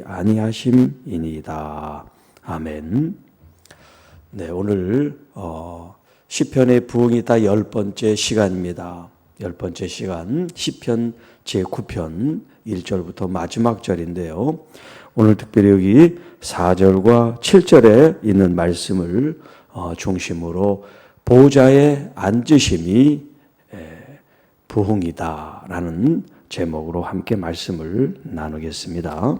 아니하심이니이다. 아멘. 네, 오늘 시편의 부흥이 다 10번째 시간입니다. 10번째 시간 시편 제9편 1절부터 마지막 절인데요. 오늘 특별히 여기 4절과 7절에 있는 말씀을 중심으로 보좌에 앉으심이 부흥이다라는 제목으로 함께 말씀을 나누겠습니다.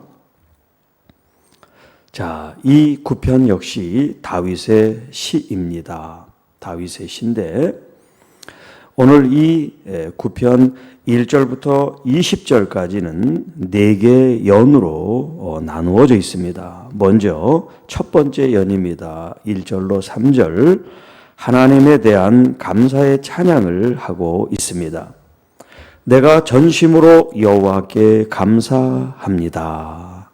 자, 이 9편 역시 다윗의 시입니다. 다윗의 시인데 오늘 이 9편 1절부터 20절까지는 4개의 연으로 나누어져 있습니다. 먼저 첫 번째 연입니다. 1절로 3절 하나님에 대한 감사의 찬양을 하고 있습니다. 내가 전심으로 여호와께 감사합니다.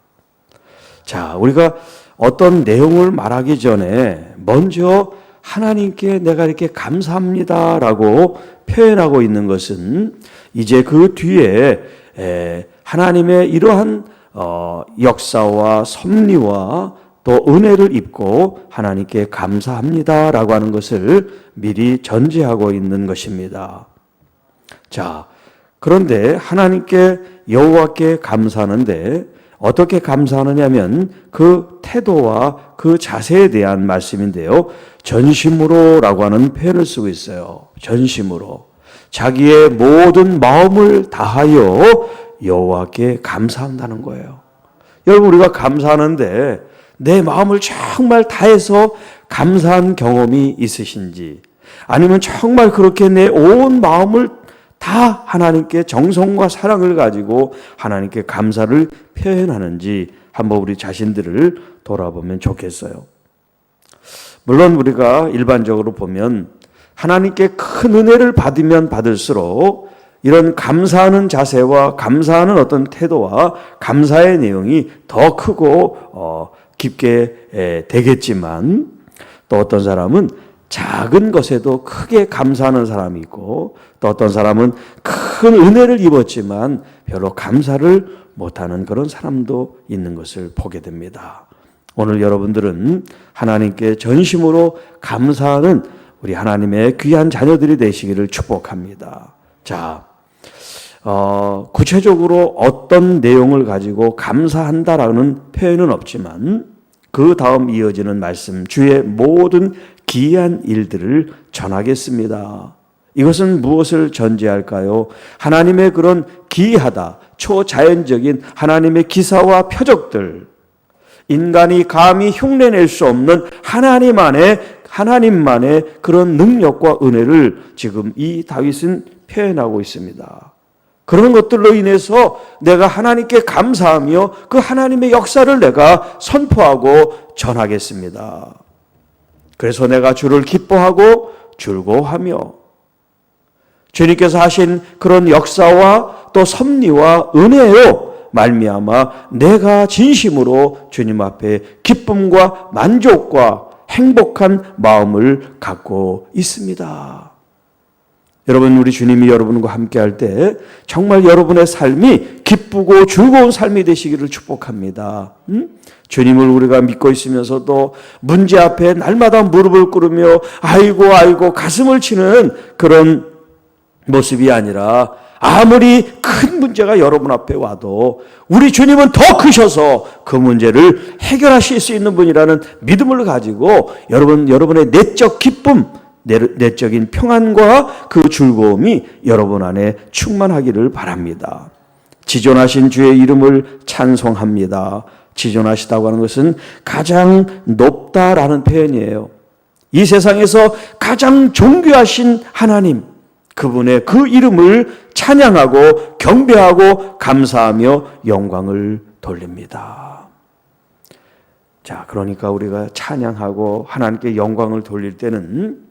자, 우리가 어떤 내용을 말하기 전에 먼저 하나님께 내가 이렇게 감사합니다라고 표현하고 있는 것은 이제 그 뒤에 하나님의 이러한 역사와 섭리와 또 은혜를 입고 하나님께 감사합니다라고 하는 것을 미리 전제하고 있는 것입니다. 자, 그런데 하나님께 여호와께 감사하는데 어떻게 감사하느냐면 그 태도와 그 자세에 대한 말씀인데요. 전심으로라고 하는 표현을 쓰고 있어요. 전심으로. 자기의 모든 마음을 다하여 여호와께 감사한다는 거예요. 여러분, 우리가 감사하는데 내 마음을 정말 다해서 감사한 경험이 있으신지, 아니면 정말 그렇게 내 온 마음을 다 하나님께 정성과 사랑을 가지고 하나님께 감사를 표현하는지 한번 우리 자신들을 돌아보면 좋겠어요. 물론 우리가 일반적으로 보면 하나님께 큰 은혜를 받으면 받을수록 이런 감사하는 자세와 감사하는 어떤 태도와 감사의 내용이 더 크고 깊게 되겠지만, 또 어떤 사람은 작은 것에도 크게 감사하는 사람이 있고, 또 어떤 사람은 큰 은혜를 입었지만 별로 감사를 못하는 그런 사람도 있는 것을 보게 됩니다. 오늘 여러분들은 하나님께 전심으로 감사하는 우리 하나님의 귀한 자녀들이 되시기를 축복합니다. 자, 구체적으로 어떤 내용을 가지고 감사한다라는 표현은 없지만 그 다음 이어지는 말씀, 주의 모든 기이한 일들을 전하겠습니다. 이것은 무엇을 전제할까요? 하나님의 그런 기이하다, 초자연적인 하나님의 기사와 표적들, 인간이 감히 흉내낼 수 없는 하나님만의 그런 능력과 은혜를 지금 이 다윗은 표현하고 있습니다. 그런 것들로 인해서 내가 하나님께 감사하며 그 하나님의 역사를 내가 선포하고 전하겠습니다. 그래서 내가 주를 기뻐하고 즐거워하며, 주님께서 하신 그런 역사와 또 섭리와 은혜로 말미암아 내가 진심으로 주님 앞에 기쁨과 만족과 행복한 마음을 갖고 있습니다. 여러분, 우리 주님이 여러분과 함께 할 때 정말 여러분의 삶이 기쁘고 즐거운 삶이 되시기를 축복합니다. 주님을 우리가 믿고 있으면서도 문제 앞에 날마다 무릎을 꿇으며 아이고 가슴을 치는 그런 모습이 아니라, 아무리 큰 문제가 여러분 앞에 와도 우리 주님은 더 크셔서 그 문제를 해결하실 수 있는 분이라는 믿음을 가지고 여러분의 내적 기쁨, 내적인 평안과 그 즐거움이 여러분 안에 충만하기를 바랍니다. 지존하신 주의 이름을 찬송합니다. 지존하시다고 하는 것은 가장 높다라는 표현이에요. 이 세상에서 가장 존귀하신 하나님, 그분의 그 이름을 찬양하고 경배하고 감사하며 영광을 돌립니다. 자, 그러니까 우리가 찬양하고 하나님께 영광을 돌릴 때는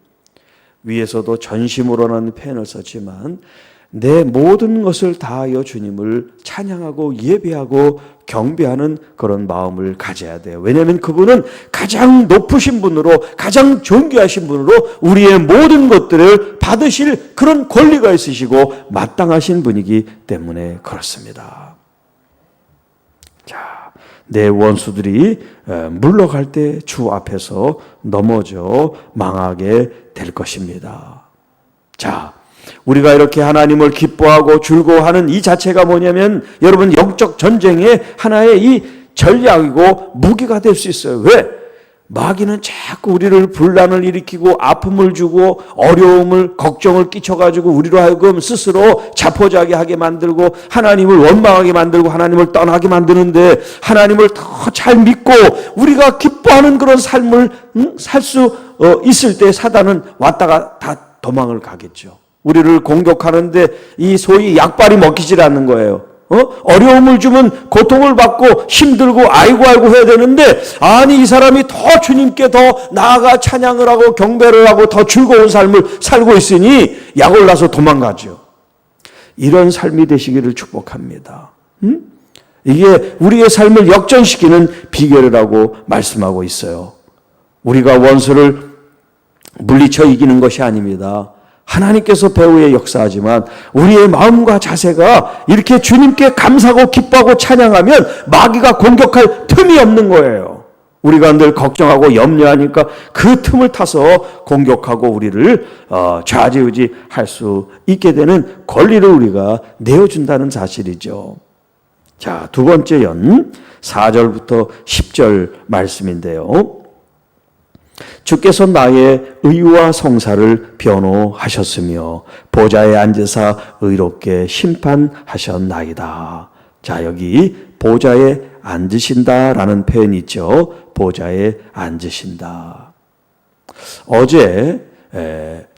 위에서도 전심으로라는 표현을 썼지만 내 모든 것을 다하여 주님을 찬양하고 예배하고 경배하는 그런 마음을 가져야 돼요. 왜냐하면 그분은 가장 높으신 분으로, 가장 존귀하신 분으로 우리의 모든 것들을 받으실 그런 권리가 있으시고 마땅하신 분이기 때문에 그렇습니다. 자, 내 원수들이 물러갈 때 주 앞에서 넘어져 망하게 될 것입니다. 자, 우리가 이렇게 하나님을 기뻐하고 즐거워하는 이 자체가 뭐냐면 여러분 영적 전쟁의 하나의 이 전략이고 무기가 될 수 있어요. 왜? 마귀는 자꾸 우리를 분란을 일으키고 아픔을 주고 어려움을 걱정을 끼쳐가지고 우리로 하여금 스스로 자포자기하게 만들고 하나님을 원망하게 만들고 하나님을 떠나게 만드는데 하나님을 더 잘 믿고 우리가 기뻐하는 그런 삶을 살 수 있을 때 사단은 왔다가 다 도망을 가겠죠. 우리를 공격하는데 이 소위 약발이 먹히질 않는 거예요. 어려움을 주면 고통을 받고 힘들고 아이고 해야 되는데 아니 이 사람이 더 주님께 더 나아가 찬양을 하고 경배를 하고 더 즐거운 삶을 살고 있으니 약을 놔서 도망가죠. 이런 삶이 되시기를 축복합니다. 이게 우리의 삶을 역전시키는 비결이라고 말씀하고 있어요. 우리가 원수를 물리쳐 이기는 것이 아닙니다. 하나님께서 배후에 역사하지만 우리의 마음과 자세가 이렇게 주님께 감사하고 기뻐하고 찬양하면 마귀가 공격할 틈이 없는 거예요. 우리가 늘 걱정하고 염려하니까 그 틈을 타서 공격하고 우리를 좌지우지할 수 있게 되는 권리를 우리가 내어준다는 사실이죠. 자, 두 번째 4절부터 10절 말씀인데요. 주께서 나의 의와 성사를 변호하셨으며 보좌에 앉으사 의롭게 심판하셨나이다. 자, 여기 보좌에 앉으신다라는 표현이 있죠. 보좌에 앉으신다. 어제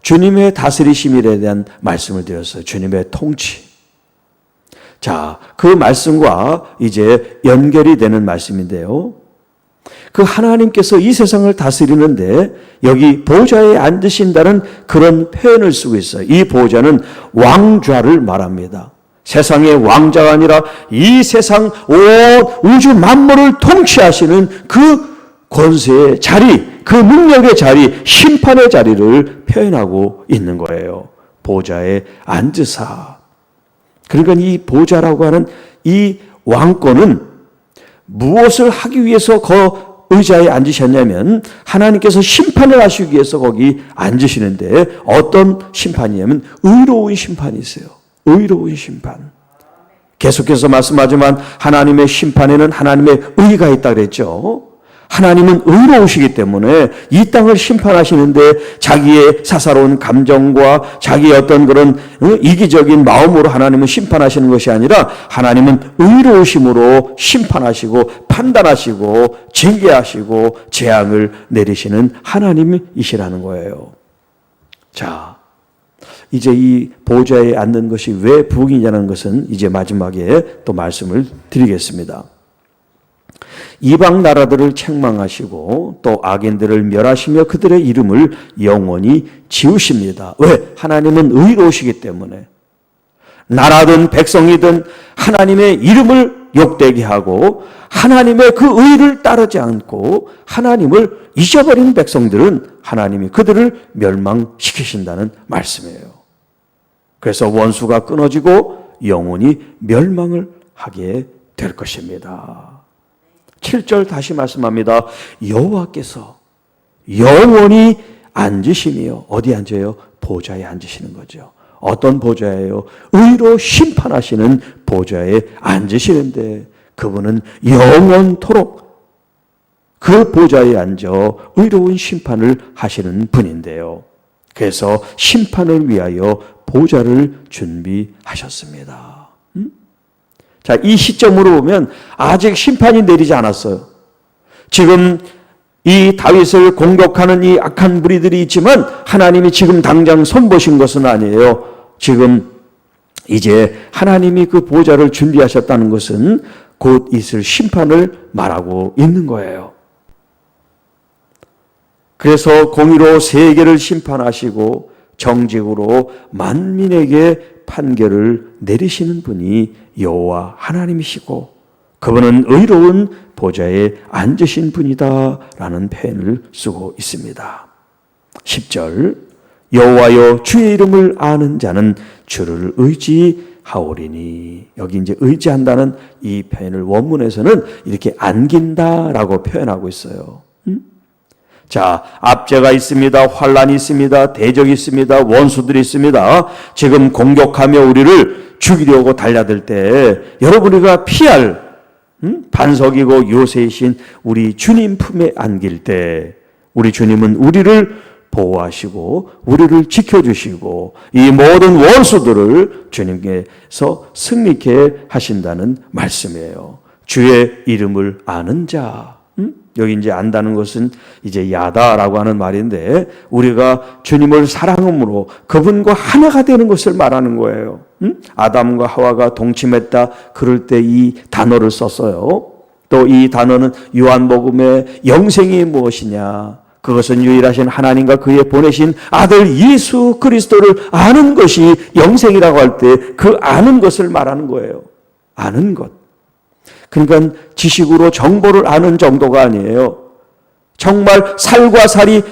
주님의 다스리심에 대한 말씀을 드렸어요. 주님의 통치. 자, 그 말씀과 이제 연결이 되는 말씀인데요. 그 하나님께서 이 세상을 다스리는데 여기 보좌에 앉으신다는 그런 표현을 쓰고 있어요. 이 보좌는 왕좌를 말합니다. 세상의 왕자가 아니라 이 세상 온 우주 만물을 통치하시는 그 권세의 자리, 그 능력의 자리, 심판의 자리를 표현하고 있는 거예요. 보좌에 앉으사. 그러니까 이 보좌라고 하는 이 왕권은 무엇을 하기 위해서 의자에 앉으셨냐면 하나님께서 심판을 하시기 위해서 거기 앉으시는데 어떤 심판이냐면 의로운 심판이세요. 의로운 심판. 계속해서 말씀하지만 하나님의 심판에는 하나님의 의가 있다 그랬죠. 하나님은 의로우시기 때문에 이 땅을 심판하시는데 자기의 사사로운 감정과 자기의 어떤 그런 이기적인 마음으로 하나님은 심판하시는 것이 아니라 하나님은 의로우심으로 심판하시고 판단하시고 징계하시고 재앙을 내리시는 하나님이시라는 거예요. 자, 이제 이 보좌에 앉는 것이 왜 복이냐는 것은 이제 마지막에 또 말씀을 드리겠습니다. 이방 나라들을 책망하시고 또 악인들을 멸하시며 그들의 이름을 영원히 지우십니다. 왜? 하나님은 의로우시기 때문에. 나라든 백성이든 하나님의 이름을 욕되게 하고 하나님의 그 의를 따르지 않고 하나님을 잊어버린 백성들은 하나님이 그들을 멸망시키신다는 말씀이에요. 그래서 원수가 끊어지고 영원히 멸망을 하게 될 것입니다. 7절 다시 말씀합니다. 여호와께서 영원히 앉으시며 어디 앉아요? 보좌에 앉으시는 거죠. 어떤 보좌예요? 의로 심판하시는 보좌에 앉으시는데 그분은 영원토록 그 보좌에 앉아 의로운 심판을 하시는 분인데요. 그래서 심판을 위하여 보좌를 준비하셨습니다. 자, 이 시점으로 보면 아직 심판이 내리지 않았어요. 지금 이 다윗을 공격하는 이 악한 무리들이 있지만 하나님이 지금 당장 손보신 것은 아니에요. 지금 이제 하나님이 그 보좌를 준비하셨다는 것은 곧 있을 심판을 말하고 있는 거예요. 그래서 공의로 세계를 심판하시고 정직으로 만민에게 판결을 내리시는 분이 여호와 하나님이시고 그분은 의로운 보좌에 앉으신 분이다라는 표현을 쓰고 있습니다. 10절 여호와여 주의 이름을 아는 자는 주를 의지하오리니. 여기 이제 의지한다는 이 표현을 원문에서는 이렇게 안긴다라고 표현하고 있어요. 자, 압제가 있습니다. 환란이 있습니다. 대적이 있습니다. 원수들이 있습니다. 지금 공격하며 우리를 죽이려고 달려들 때 여러분 우리가 피할 반석이고 요새이신 우리 주님 품에 안길 때 우리 주님은 우리를 보호하시고 우리를 지켜주시고 이 모든 원수들을 주님께서 승리케 하신다는 말씀이에요. 주의 이름을 아는 자. 여기 이제 안다는 것은 이제 야다라고 하는 말인데 우리가 주님을 사랑함으로 그분과 하나가 되는 것을 말하는 거예요. 아담과 하와가 동침했다. 그럴 때 이 단어를 썼어요. 또 이 단어는 요한복음의 영생이 무엇이냐? 그것은 유일하신 하나님과 그의 보내신 아들 예수 그리스도를 아는 것이 영생이라고 할 때 그 아는 것을 말하는 거예요. 아는 것. 그러니까 지식으로 정보를 아는 정도가 아니에요. 정말 살과 살이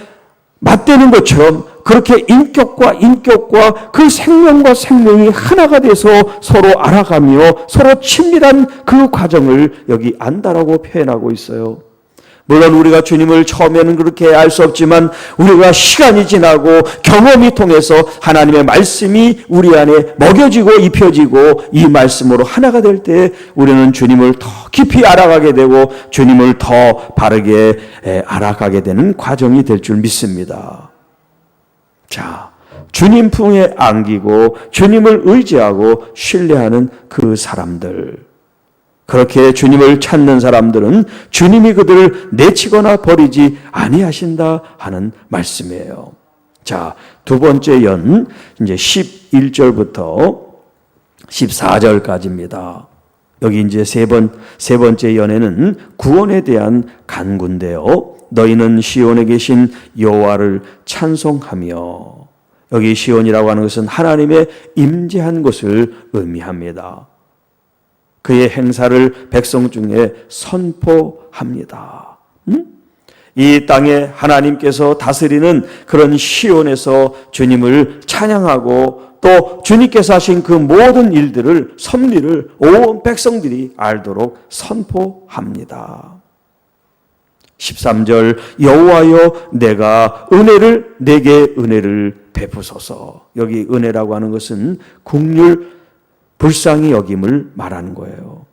맞대는 것처럼 그렇게 인격과 인격과 그 생명과 생명이 하나가 돼서 서로 알아가며 서로 친밀한 그 과정을 여기 안다라고 표현하고 있어요. 물론 우리가 주님을 처음에는 그렇게 알 수 없지만 우리가 시간이 지나고 경험이 통해서 하나님의 말씀이 우리 안에 먹여지고 입혀지고 이 말씀으로 하나가 될 때 우리는 주님을 더 깊이 알아가게 되고 주님을 더 바르게 알아가게 되는 과정이 될 줄 믿습니다. 자, 주님 품에 안기고 주님을 의지하고 신뢰하는 그 사람들, 그렇게 주님을 찾는 사람들은 주님이 그들을 내치거나 버리지 아니하신다 하는 말씀이에요. 자, 두 번째 연 이제 11절부터 14절까지입니다. 여기 이제 세 번째 연에는 구원에 대한 간구인데요. 너희는 시온에 계신 여호와를 찬송하며, 여기 시온이라고 하는 것은 하나님의 임재한 곳을 의미합니다. 그의 행사를 백성 중에 선포합니다. 이 땅에 하나님께서 다스리는 그런 시온에서 주님을 찬양하고 또 주님께서 하신 그 모든 일들을, 섭리를 온 백성들이 알도록 선포합니다. 13절 여호와여 내게 은혜를 베푸소서. 여기 은혜라고 하는 것은 긍휼, 불쌍히 여김을 말하는 거예요.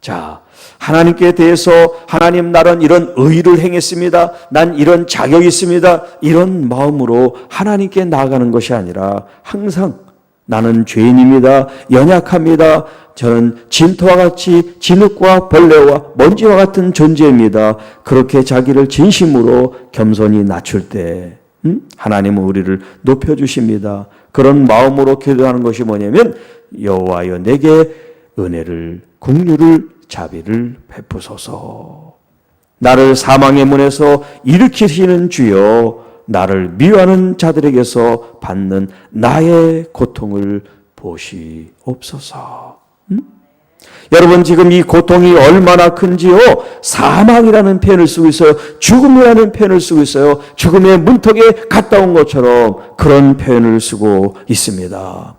자, 하나님께 대해서 하나님 나는 이런 의를 행했습니다. 난 이런 자격이 있습니다. 이런 마음으로 하나님께 나아가는 것이 아니라 항상 나는 죄인입니다. 연약합니다. 저는 진토와 같이 진흙과 벌레와 먼지와 같은 존재입니다. 그렇게 자기를 진심으로 겸손히 낮출 때 하나님은 우리를 높여주십니다. 그런 마음으로 기도하는 것이 뭐냐면 여호와여 내게 은혜를, 긍휼을, 자비를 베푸소서. 나를 사망의 문에서 일으키시는 주여, 나를 미워하는 자들에게서 받는 나의 고통을 보시옵소서. 여러분 지금 이 고통이 얼마나 큰지요. 사망이라는 표현을 쓰고 있어요. 죽음이라는 표현을 쓰고 있어요. 죽음의 문턱에 갔다 온 것처럼 그런 표현을 쓰고 있습니다.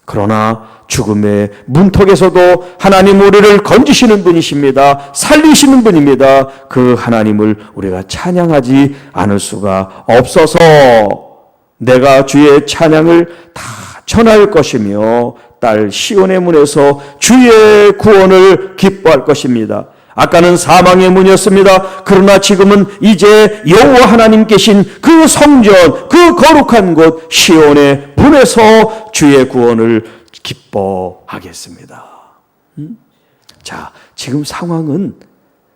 그러나 죽음의 문턱에서도 하나님 우리를 건지시는 분이십니다. 살리시는 분입니다. 그 하나님을 우리가 찬양하지 않을 수가 없어서 내가 주의 찬양을 다 전할 것이며 딸 시온의 문에서 주의 구원을 기뻐할 것입니다. 아까는 사망의 문이었습니다. 그러나 지금은 이제 여호와 하나님 계신 그 성전, 그 거룩한 곳 시온의 문에서 주의 구원을 기뻐하겠습니다. 자, 지금 상황은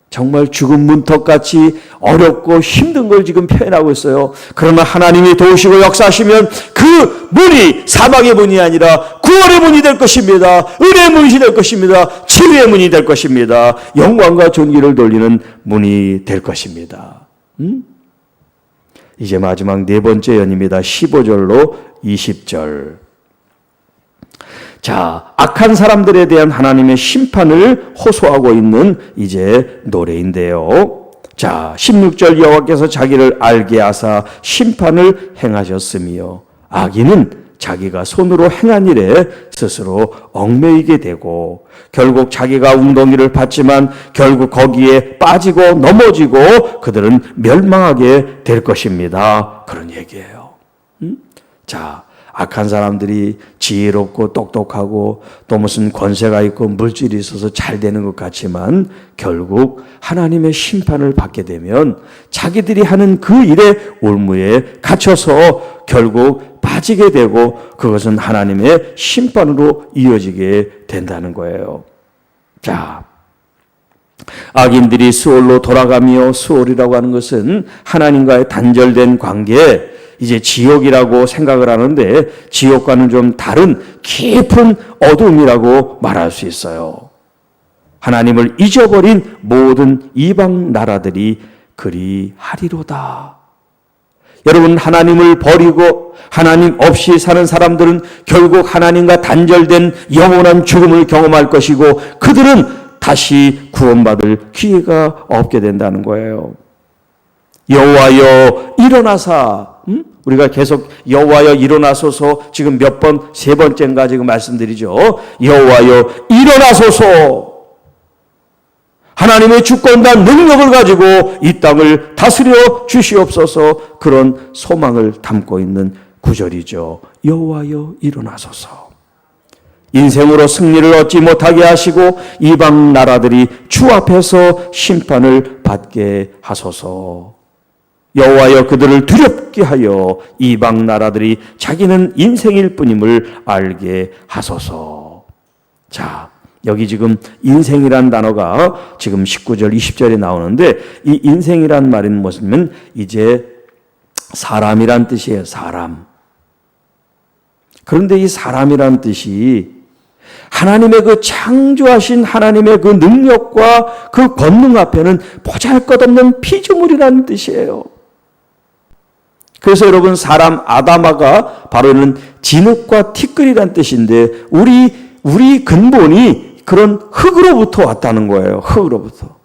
정말 죽음 문턱같이 어렵고 힘든 걸 지금 표현하고 있어요. 그러나 하나님이 도우시고 역사하시면 그 문이 사망의 문이 아니라 구원의 문이 될 것입니다. 은혜의 문이 될 것입니다. 치유의 문이 될 것입니다. 영광과 존귀를 돌리는 문이 될 것입니다. 이제 마지막 네 번째 연입니다. 15절로 20절. 자, 악한 사람들에 대한 하나님의 심판을 호소하고 있는 이제 노래인데요. 자, 16절 여호와께서 자기를 알게 하사 심판을 행하셨으며 악인은 자기가 손으로 행한 일에 스스로 얽매이게 되고 결국 자기가 웅덩이를 팠지만 결국 거기에 빠지고 넘어지고 그들은 멸망하게 될 것입니다. 그런 얘기예요. 자, 악한 사람들이 지혜롭고 똑똑하고 또 무슨 권세가 있고 물질이 있어서 잘 되는 것 같지만 결국 하나님의 심판을 받게 되면 자기들이 하는 그 일의 올무에 갇혀서 결국 빠지게 되고 그것은 하나님의 심판으로 이어지게 된다는 거예요. 자, 악인들이 수월로 돌아가며 수월이라고 하는 것은 하나님과의 단절된 관계, 이제 지옥이라고 생각을 하는데 지옥과는 좀 다른 깊은 어둠이라고 말할 수 있어요. 하나님을 잊어버린 모든 이방 나라들이 그리하리로다. 여러분, 하나님을 버리고 하나님 없이 사는 사람들은 결국 하나님과 단절된 영원한 죽음을 경험할 것이고 그들은 다시 구원받을 기회가 없게 된다는 거예요. 여호와여 일어나사, 우리가 계속 여호와여 일어나소서 지금 몇 번, 세 번째인가 지금 말씀드리죠. 여호와여 일어나소서. 하나님의 주권과 능력을 가지고 이 땅을 다스려 주시옵소서. 그런 소망을 담고 있는 구절이죠. 여호와여 일어나소서. 인생으로 승리를 얻지 못하게 하시고 이방 나라들이 주 앞에서 심판을 받게 하소서. 여호와여 그들을 두렵게 하여 이방 나라들이 자기는 인생일 뿐임을 알게 하소서. 자, 여기 지금 인생이란 단어가 지금 19절 20절에 나오는데 이 인생이란 말은 무엇이냐면 이제 사람이란 뜻이에요. 사람. 그런데 이 사람이란 뜻이 하나님의 그 창조하신 하나님의 그 능력과 그 권능 앞에는 보잘것없는 피조물이라는 뜻이에요. 그래서 여러분 사람 아담아가 바로는 진흙과 티끌이란 뜻인데 우리 근본이 그런 흙으로부터 왔다는 거예요. 흙으로부터.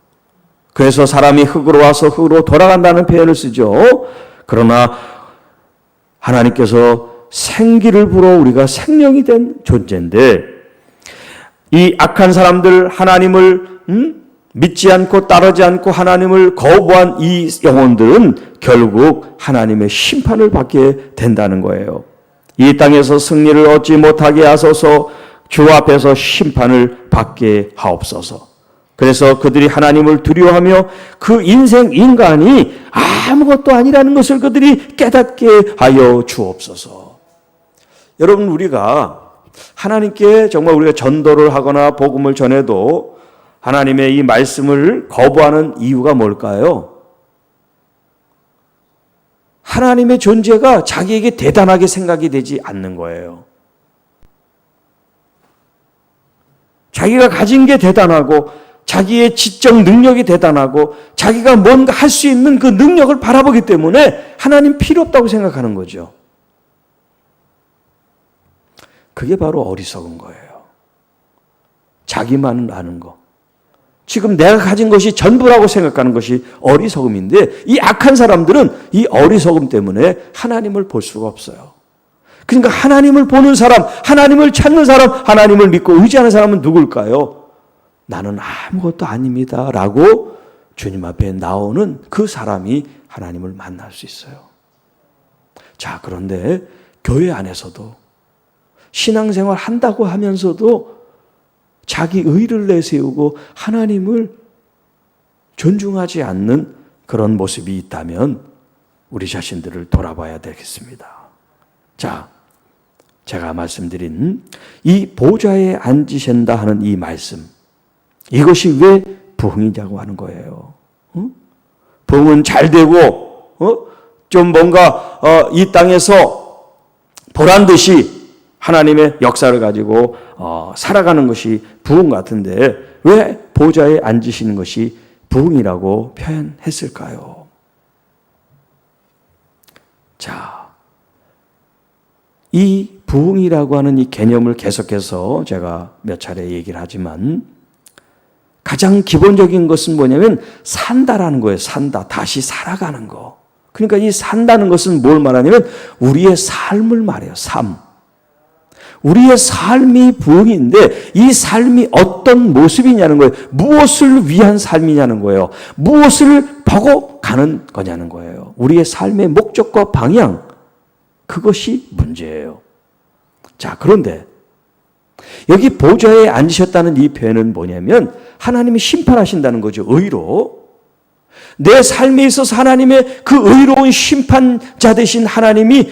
그래서 사람이 흙으로 와서 흙으로 돌아간다는 표현을 쓰죠. 그러나 하나님께서 생기를 불어 우리가 생명이 된 존재인데 이 악한 사람들 하나님을 믿지 않고 따르지 않고 하나님을 거부한 이 영혼들은 결국 하나님의 심판을 받게 된다는 거예요. 이 땅에서 승리를 얻지 못하게 하소서. 주 앞에서 심판을 받게 하옵소서. 그래서 그들이 하나님을 두려워하며 그 인간이 아무것도 아니라는 것을 그들이 깨닫게 하여 주옵소서. 여러분, 우리가 하나님께 정말 우리가 전도를 하거나 복음을 전해도 하나님의 이 말씀을 거부하는 이유가 뭘까요? 하나님의 존재가 자기에게 대단하게 생각이 되지 않는 거예요. 자기가 가진 게 대단하고 자기의 지적 능력이 대단하고 자기가 뭔가 할 수 있는 그 능력을 바라보기 때문에 하나님 필요 없다고 생각하는 거죠. 그게 바로 어리석은 거예요. 자기만을 아는 거. 지금 내가 가진 것이 전부라고 생각하는 것이 어리석음인데 이 악한 사람들은 이 어리석음 때문에 하나님을 볼 수가 없어요. 그러니까 하나님을 보는 사람, 하나님을 찾는 사람, 하나님을 믿고 의지하는 사람은 누굴까요? 나는 아무것도 아닙니다 라고 주님 앞에 나오는 그 사람이 하나님을 만날 수 있어요. 자, 그런데 교회 안에서도 신앙생활 한다고 하면서도 자기 의를 내세우고 하나님을 존중하지 않는 그런 모습이 있다면 우리 자신들을 돌아봐야 되겠습니다. 자, 제가 말씀드린 이 보좌에 앉으신다 하는 이 말씀, 이것이 왜 부흥이냐고 하는 거예요. 부흥은 잘 되고 좀 뭔가 이 땅에서 보란 듯이 하나님의 역사를 가지고 살아가는 것이 부흥 같은데 왜 보좌에 앉으시는 것이 부흥이라고 표현했을까요? 자, 이 부흥이라고 하는 이 개념을 계속해서 제가 몇 차례 얘기를 하지만 가장 기본적인 것은 뭐냐면 산다라는 거예요. 산다. 다시 살아가는 거. 그러니까 이 산다는 것은 뭘 말하냐면 우리의 삶을 말해요. 삶. 우리의 삶이 부흥인데 이 삶이 어떤 모습이냐는 거예요. 무엇을 위한 삶이냐는 거예요. 무엇을 보고 가는 거냐는 거예요. 우리의 삶의 목적과 방향, 그것이 문제예요. 자, 그런데 여기 보좌에 앉으셨다는 이 표현은 뭐냐면 하나님이 심판하신다는 거죠. 의로. 내 삶에 있어서 하나님의 그 의로운 심판자 되신 하나님이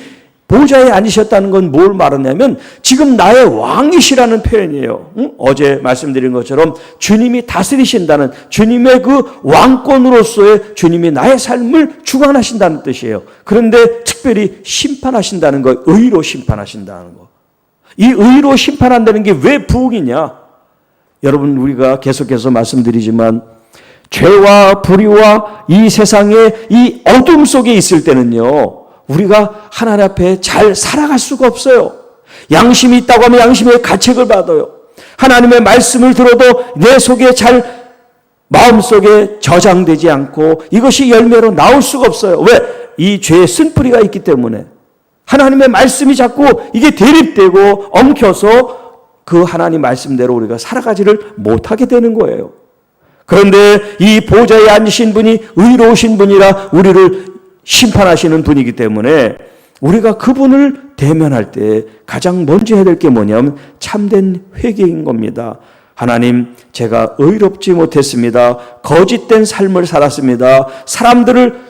보좌에 앉으셨다는 건 뭘 말하냐면 지금 나의 왕이시라는 표현이에요. 어제 말씀드린 것처럼 주님이 다스리신다는, 주님의 그 왕권으로서의 주님이 나의 삶을 주관하신다는 뜻이에요. 그런데 특별히 심판하신다는 거, 의로 심판하신다는 거. 이 의로 심판한다는 게 왜 부흥이냐? 여러분, 우리가 계속해서 말씀드리지만 죄와 불의와 이 세상의 이 어둠 속에 있을 때는요, 우리가 하나님 앞에 잘 살아갈 수가 없어요. 양심이 있다고 하면 양심의 가책을 받아요. 하나님의 말씀을 들어도 내 속에 잘 마음속에 저장되지 않고 이것이 열매로 나올 수가 없어요. 왜? 이 죄의 쓴뿌리가 있기 때문에. 하나님의 말씀이 자꾸 이게 대립되고 엉켜서 그 하나님 말씀대로 우리가 살아가지를 못하게 되는 거예요. 그런데 이 보좌에 앉으신 분이 의로우신 분이라 우리를 심판하시는 분이기 때문에 우리가 그분을 대면할 때 가장 먼저 해야 될 게 뭐냐면 참된 회개인 겁니다. 하나님, 제가 의롭지 못했습니다. 거짓된 삶을 살았습니다. 사람들을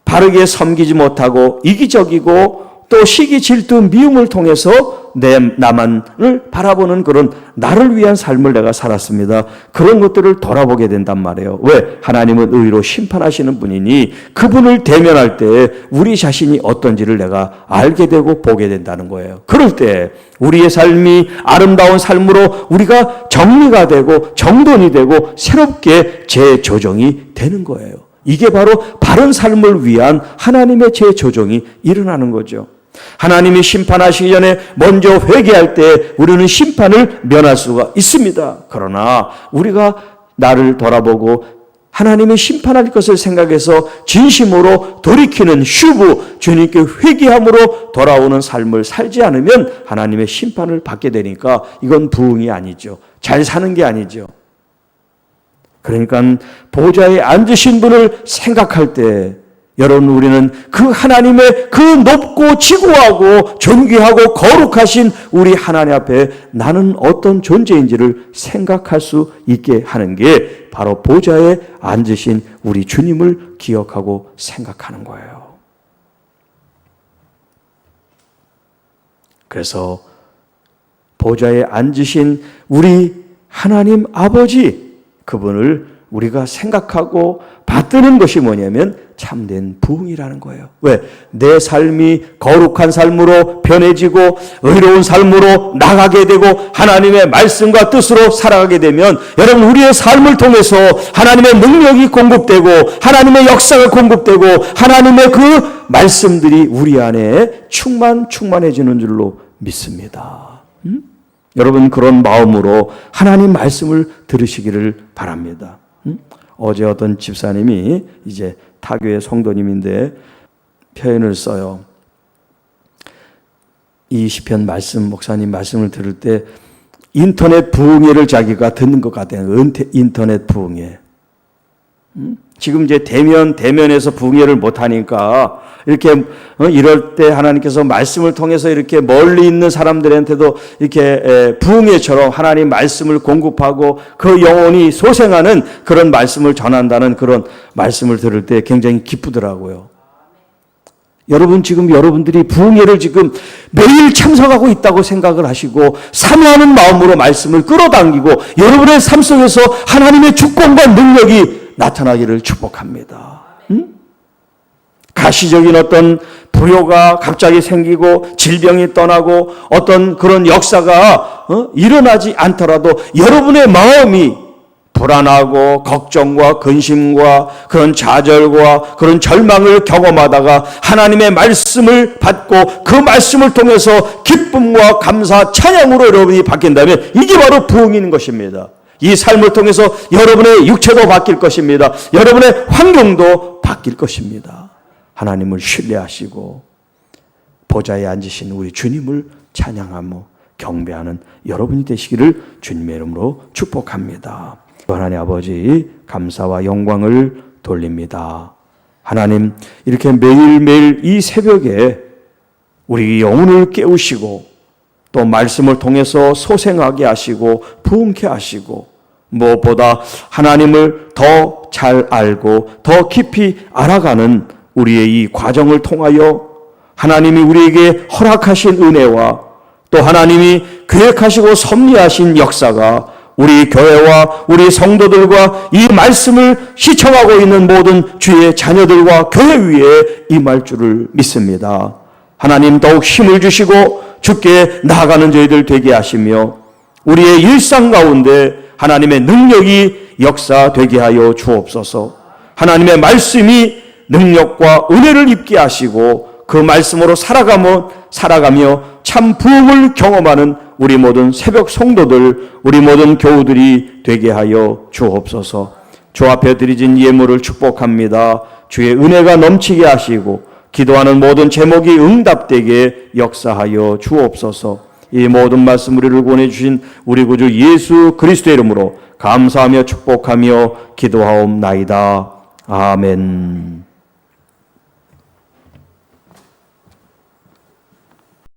바르게 섬기지 못하고 이기적이고 또 시기, 질투, 미움을 통해서 나만을 바라보는 그런 나를 위한 삶을 내가 살았습니다. 그런 것들을 돌아보게 된단 말이에요. 왜? 하나님은 의로 심판하시는 분이니 그분을 대면할 때 우리 자신이 어떤지를 내가 알게 되고 보게 된다는 거예요. 그럴 때 우리의 삶이 아름다운 삶으로 우리가 정리가 되고 정돈이 되고 새롭게 재조정이 되는 거예요. 이게 바로 바른 삶을 위한 하나님의 재조정이 일어나는 거죠. 하나님이 심판하시기 전에 먼저 회개할 때 우리는 심판을 면할 수가 있습니다. 그러나 우리가 나를 돌아보고 하나님이 심판할 것을 생각해서 진심으로 돌이키는 슈브, 주님께 회개함으로 돌아오는 삶을 살지 않으면 하나님의 심판을 받게 되니까 이건 부흥이 아니죠. 잘 사는 게 아니죠. 그러니까 보좌에 앉으신 분을 생각할 때 여러분, 우리는 그 하나님의 그 높고 지고하고 존귀하고 거룩하신 우리 하나님 앞에 나는 어떤 존재인지를 생각할 수 있게 하는 게 바로 보좌에 앉으신 우리 주님을 기억하고 생각하는 거예요. 그래서 보좌에 앉으신 우리 하나님 아버지, 그분을 우리가 생각하고 받드는 것이 뭐냐면 참된 부흥이라는 거예요. 왜? 내 삶이 거룩한 삶으로 변해지고 의로운 삶으로 나가게 되고 하나님의 말씀과 뜻으로 살아가게 되면 여러분, 우리의 삶을 통해서 하나님의 능력이 공급되고 하나님의 역사가 공급되고 하나님의 그 말씀들이 우리 안에 충만해지는 줄로 믿습니다. 여러분, 그런 마음으로 하나님 말씀을 들으시기를 바랍니다. 어제 어떤 집사님이 이제 타교의 성도님인데 표현을 써요. 이 시편 말씀, 목사님 말씀을 들을 때 인터넷 부흥회를 자기가 듣는 것 같아요. 인터넷 부흥회. 지금 이제 대면에서 부흥회를 못하니까 이렇게 이럴 때 하나님께서 말씀을 통해서 이렇게 멀리 있는 사람들한테도 이렇게 부흥회처럼 하나님 말씀을 공급하고 그 영혼이 소생하는 그런 말씀을 전한다는 그런 말씀을 들을 때 굉장히 기쁘더라고요. 여러분, 지금 여러분들이 부흥회를 지금 매일 참석하고 있다고 생각을 하시고 사모하는 마음으로 말씀을 끌어당기고 여러분의 삶 속에서 하나님의 주권과 능력이 나타나기를 축복합니다. 가시적인 어떤 부요가 갑자기 생기고 질병이 떠나고 어떤 그런 역사가 일어나지 않더라도 여러분의 마음이 불안하고 걱정과 근심과 그런 좌절과 그런 절망을 경험하다가 하나님의 말씀을 받고 그 말씀을 통해서 기쁨과 감사, 찬양으로 여러분이 바뀐다면 이게 바로 부흥인 것입니다. 이 삶을 통해서 여러분의 육체도 바뀔 것입니다. 여러분의 환경도 바뀔 것입니다. 하나님을 신뢰하시고 보좌에 앉으신 우리 주님을 찬양하며 경배하는 여러분이 되시기를 주님의 이름으로 축복합니다. 하나님 아버지, 감사와 영광을 돌립니다. 하나님, 이렇게 매일매일 이 새벽에 우리 영혼을 깨우시고 또 말씀을 통해서 소생하게 하시고 부흥케 하시고 무엇보다 하나님을 더 잘 알고 더 깊이 알아가는 우리의 이 과정을 통하여 하나님이 우리에게 허락하신 은혜와 또 하나님이 계획하시고 섭리하신 역사가 우리 교회와 우리 성도들과 이 말씀을 시청하고 있는 모든 주의 자녀들과 교회 위에 임할 줄을 믿습니다. 하나님 더욱 힘을 주시고 주께 나아가는 저희들 되게 하시며 우리의 일상 가운데 하나님의 능력이 역사되게 하여 주옵소서. 하나님의 말씀이 능력과 은혜를 입게 하시고 그 말씀으로 살아가며 참 부흥을 경험하는 우리 모든 새벽 성도들, 우리 모든 교우들이 되게 하여 주옵소서. 주 앞에 드리진 예물을 축복합니다. 주의 은혜가 넘치게 하시고 기도하는 모든 제목이 응답되게 역사하여 주옵소서. 이 모든 말씀 우리를 권해주신 우리 구주 예수 그리스도의 이름으로 감사하며 축복하며 기도하옵나이다. 아멘.